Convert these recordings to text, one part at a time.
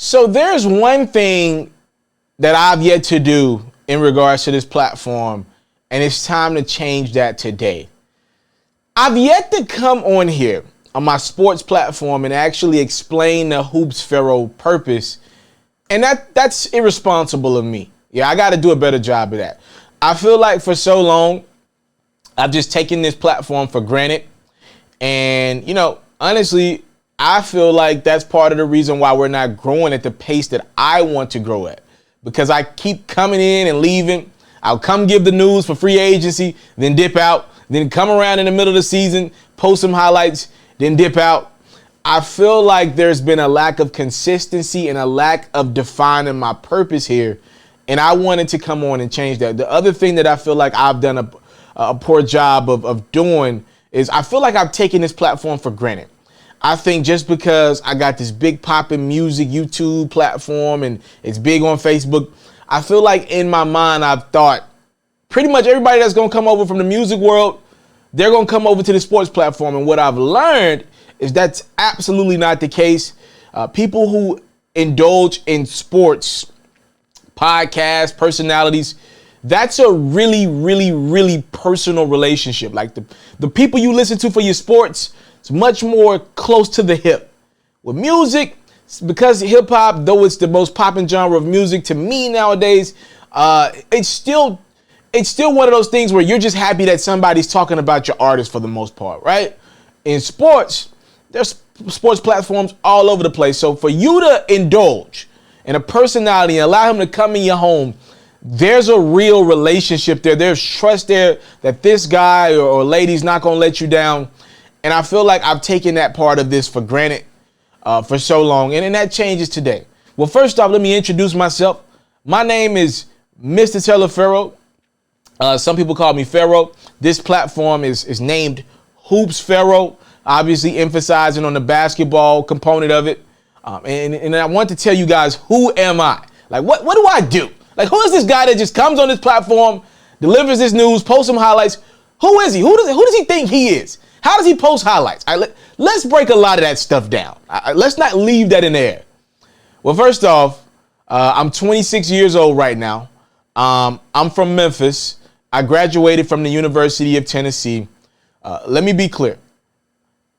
So there's one thing that I've yet to do in regards to this platform, and it's time to change that today. I've yet to come on here on my sports platform and actually explain the Hoops Ferro purpose, and that's irresponsible of me. Yeah, I got to do a better job of that. I feel like for so long, I've just taken this platform for granted, and, honestly, I feel like that's part of the reason why we're not growing at the pace that I want to grow at, because I keep coming in and leaving. I'll come give the news for free agency, then dip out, then come around in the middle of the season, post some highlights, then dip out. I feel like there's been a lack of consistency and a lack of defining my purpose here, and I wanted to come on and change that. The other thing that I feel like I've done a poor job of doing is I feel like I've taken this platform for granted. I think just because I got this big poppin' music YouTube platform and it's big on Facebook, I feel like in my mind I've thought pretty much everybody that's going to come over from the music world, they're going to come over to the sports platform. And what I've learned is that's absolutely not the case. People who indulge in sports, podcasts, personalities, that's a really, really, really personal relationship. Like the people you listen to for your sports, it's much more close to the hip. With music, because hip hop, though it's the most popping genre of music to me nowadays, it's still one of those things where you're just happy that somebody's talking about your artist for the most part, right? In sports, there's sports platforms all over the place. So for you to indulge in a personality and allow him to come in your home, there's a real relationship there. There's trust there that this guy or lady's not going to let you down. And I feel like I've taken that part of this for granted for so long. And that changes today. Well, first off, let me introduce myself. My name is Mr. Taliaferro. Some people call me Ferro. This platform is named Hoops Ferro, obviously emphasizing on the basketball component of it. And I want to tell you guys, who am I? Like, what do I do? Like, who is this guy that just comes on this platform, delivers this news, posts some highlights? Who is he? Who does he think he is? How does he post highlights? Let's break a lot of that stuff down. Let's not leave that in the air. Well, first off, I'm 26 years old right now. I'm from Memphis. I graduated from the University of Tennessee. Let me be clear.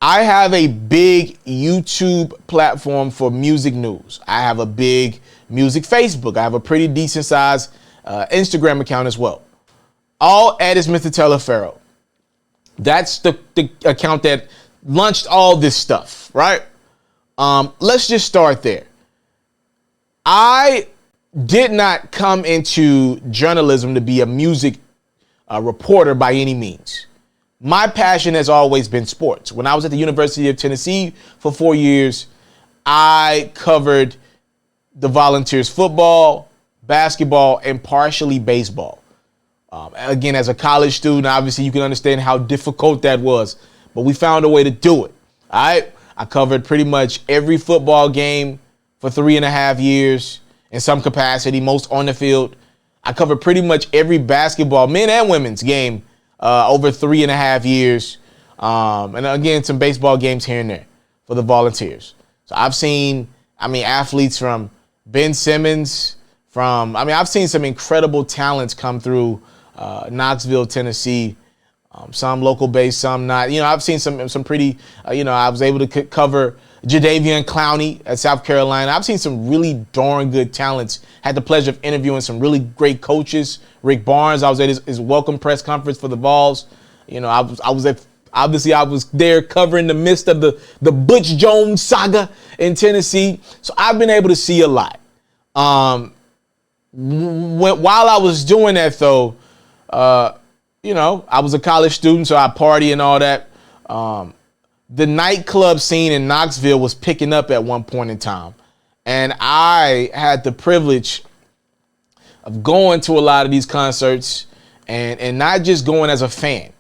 I have a big YouTube platform for music news. I have a big music Facebook. I have a pretty decent sized Instagram account as well. All at is Mr. Taliaferro. That's the account that launched all this stuff, right? Let's just start there. I did not come into journalism to be a music reporter by any means. My passion has always been sports. When I was at the University of Tennessee for 4 years, I covered the Volunteers football, basketball, and partially baseball. Again, as a college student, obviously you can understand how difficult that was, but we found a way to do it. All right. I covered pretty much every football game for 3.5 years in some capacity, most on the field. I covered pretty much every basketball, men and women's game over 3.5 years. And again, some baseball games here and there for the Volunteers. So I've seen, athletes from Ben Simmons, I've seen some incredible talents come through Knoxville, Tennessee, some local based, some not. I've seen some pretty, I was able to cover Jadeveon Clowney at South Carolina. I've seen some really darn good talents. Had the pleasure of interviewing some really great coaches. Rick Barnes, I was at his welcome press conference for the Vols. I was there covering the midst of the Butch Jones saga in Tennessee. So I've been able to see a lot. While I was doing that, though, I was a college student, so I party and all that. The nightclub scene in Knoxville was picking up at one point in time. And I had the privilege of going to a lot of these concerts and not just going as a fan.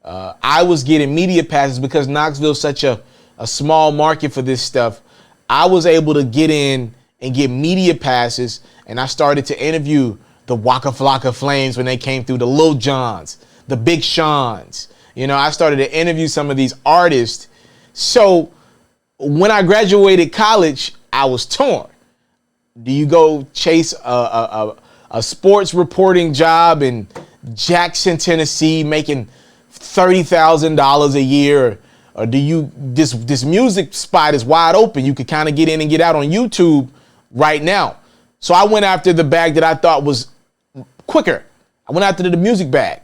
I was getting media passes because Knoxville is such a small market for this stuff. I was able to get in and get media passes, and I started to interview the Waka Flocka Flames when they came through, the Lil Jons, the Big Seans. I started to interview some of these artists. So when I graduated college, I was torn. Do you go chase a sports reporting job in Jackson, Tennessee, making $30,000 a year? Or do you, this music spot is wide open. You could kind of get in and get out on YouTube right now. So I went after the bag that I thought was quicker. I went after the music bag.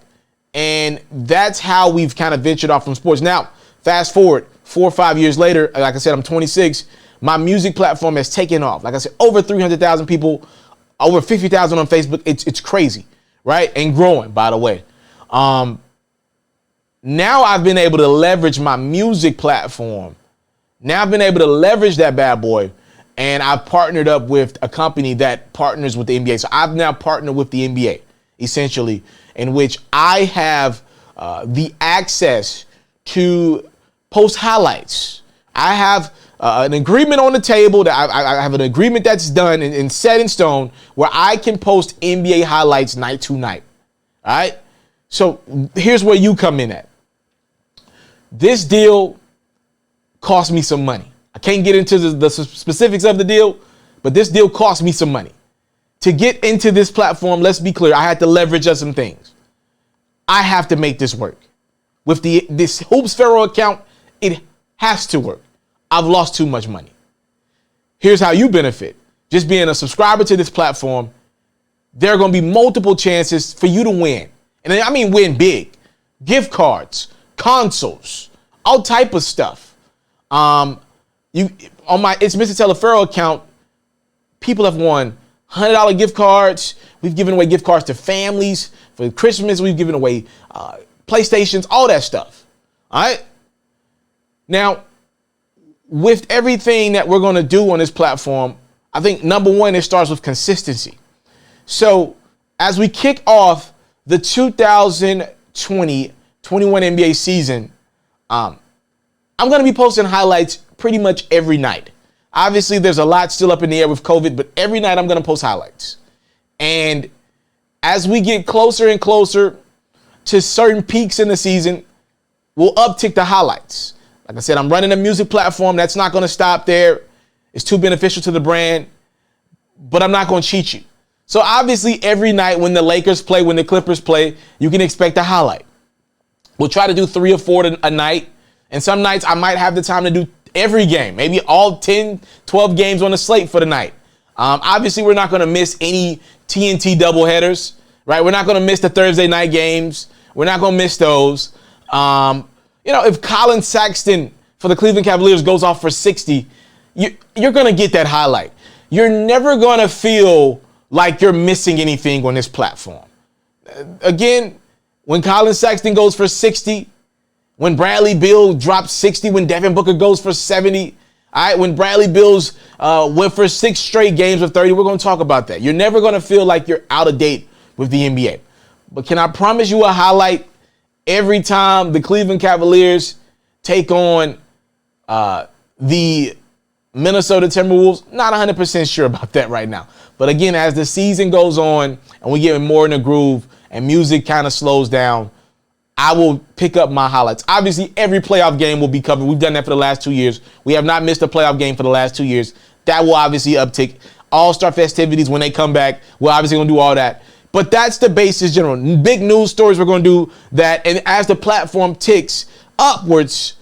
And that's how we've kind of ventured off from sports. Now, fast forward 4 or 5 years later, like I said, I'm 26. My music platform has taken off. Like I said, over 300,000 people, over 50,000 on Facebook. It's crazy, right? And growing, by the way. Now I've been able to leverage my music platform. Now I've been able to leverage that bad boy. And I've partnered up with a company that partners with the NBA. So I've now partnered with the NBA, essentially, in which I have the access to post highlights. I have an agreement on the table that I have an agreement that's done and set in stone where I can post NBA highlights night to night. All right. So here's where you come in at. This deal cost me some money. I can't get into the specifics of the deal, but this deal cost me some money. To get into this platform, let's be clear, I had to leverage up some things. I have to make this work. With this Hoops Ferrro account, it has to work. I've lost too much money. Here's how you benefit. Just being a subscriber to this platform, there are going to be multiple chances for you to win. And I mean win big. Gift cards, consoles, all type of stuff. You on my It's Mr. Taliaferro account, people have won $100 gift cards. We've given away gift cards to families for Christmas. We've given away PlayStations, all that stuff. All right. Now, with everything that we're going to do on this platform, I think number one, it starts with consistency. So as we kick off the 2020-21 NBA season, I'm going to be posting highlights pretty much every night. Obviously, there's a lot still up in the air with COVID, but every night I'm going to post highlights. And as we get closer and closer to certain peaks in the season, we'll uptick the highlights. Like I said, I'm running a music platform. That's not going to stop there. It's too beneficial to the brand, but I'm not going to cheat you. So obviously, every night when the Lakers play, when the Clippers play, you can expect a highlight. We'll try to do 3 or 4 a night. And some nights I might have the time to do every game, maybe all 10, 12 games on the slate for the night. Obviously, we're not going to miss any TNT doubleheaders, right? We're not going to miss the Thursday night games. We're not going to miss those. If Colin Sexton for the Cleveland Cavaliers goes off for 60, you're going to get that highlight. You're never going to feel like you're missing anything on this platform. Again, when Colin Sexton goes for 60, when Bradley Beal drops 60, when Devin Booker goes for 70, all right, when Bradley Beal's went for 6 straight games of 30, we're going to talk about that. You're never going to feel like you're out of date with the NBA. But can I promise you a highlight every time the Cleveland Cavaliers take on the Minnesota Timberwolves? Not 100% sure about that right now. But again, as the season goes on and we get more in the groove and music kind of slows down, I will pick up my highlights. Obviously, every playoff game will be covered. We've done that for the last 2 years. We have not missed a playoff game for the last 2 years. That will obviously uptick. All-Star festivities when they come back, we're obviously going to do all that. But that's the basis general. Big news stories, we're going to do that. And as the platform ticks upwards,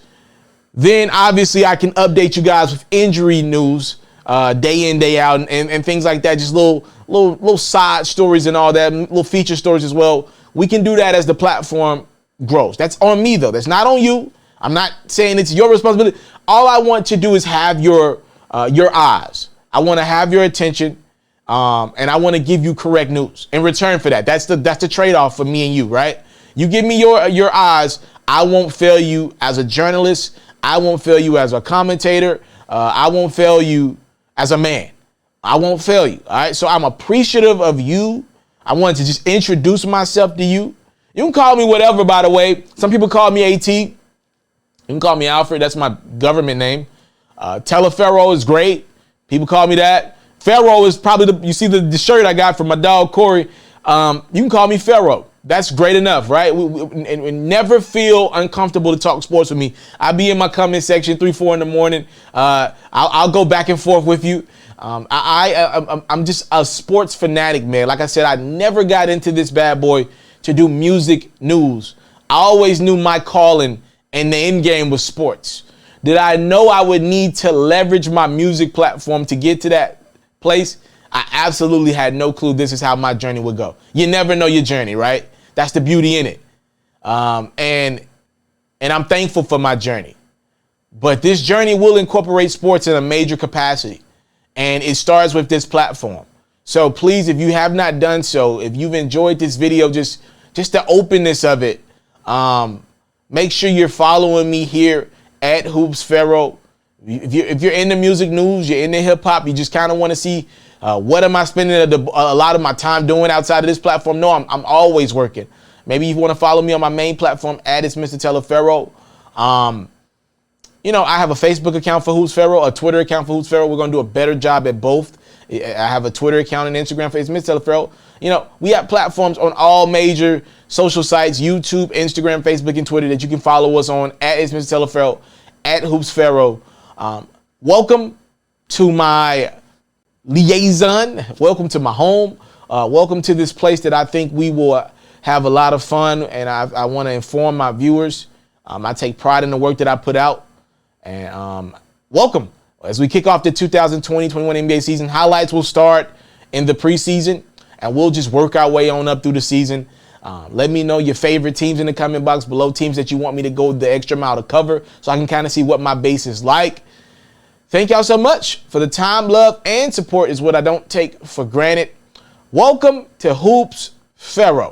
then obviously I can update you guys with injury news day in, day out, and things like that. Just little side stories and all that, little feature stories as well. We can do that as the platform grows. That's on me, though. That's not on you. I'm not saying it's your responsibility. All I want to do is have your eyes. I want to have your attention, and I want to give you correct news in return for that. That's the trade-off for me and you, right? You give me your eyes, I won't fail you as a journalist. I won't fail you as a commentator. I won't fail you as a man. I won't fail you. All right. So I'm appreciative of you. I wanted to just introduce myself to you. You can call me whatever, by the way. Some people call me AT. You can call me Alfred. That's my government name. Taliaferro is great. People call me that. Ferro is probably you see the shirt I got from my dog, Corey. You can call me Ferro. That's great enough, right? We never feel uncomfortable to talk sports with me. I'll be in my comment section 3, 4 in the morning. I'll go back and forth with you. I'm just a sports fanatic, man. Like I said, I never got into this bad boy to do music news. I always knew my calling and the end game was sports. Did I know I would need to leverage my music platform to get to that place? I absolutely had no clue this is how my journey would go. You never know your journey, right? That's the beauty in it. And I'm thankful for my journey. But this journey will incorporate sports in a major capacity. And it starts with this platform. So please, if you have not done so, if you've enjoyed this video, just the openness of it, make sure you're following me here at Hoops Ferro. If you're in the music news, you're in the hip hop, you just kind of want to see what am I spending a lot of my time doing outside of this platform? No, I'm always working. Maybe you want to follow me on my main platform at it's Mr.Taliaferro. I have a Facebook account for Hoops Ferro, a Twitter account for Hoops Ferro. We're going to do a better job at both. I have a Twitter account and Instagram for it's Mr.Taliaferro. We have platforms on all major social sites, YouTube, Instagram, Facebook, and Twitter that you can follow us on at it's Mr.Taliaferro, at Hoops Ferro. Welcome to my liaison. Welcome to my home. Welcome to this place that I think we will have a lot of fun, and I want to inform my viewers. I take pride in the work that I put out. And welcome. As we kick off the 2020-21 NBA season, highlights will start in the preseason, and we'll just work our way on up through the season. Let me know your favorite teams in the comment box below, teams that you want me to go the extra mile to cover so I can kind of see what my base is like. Thank y'all so much for the time, love, and support is what I don't take for granted. Welcome to Hoops Ferro.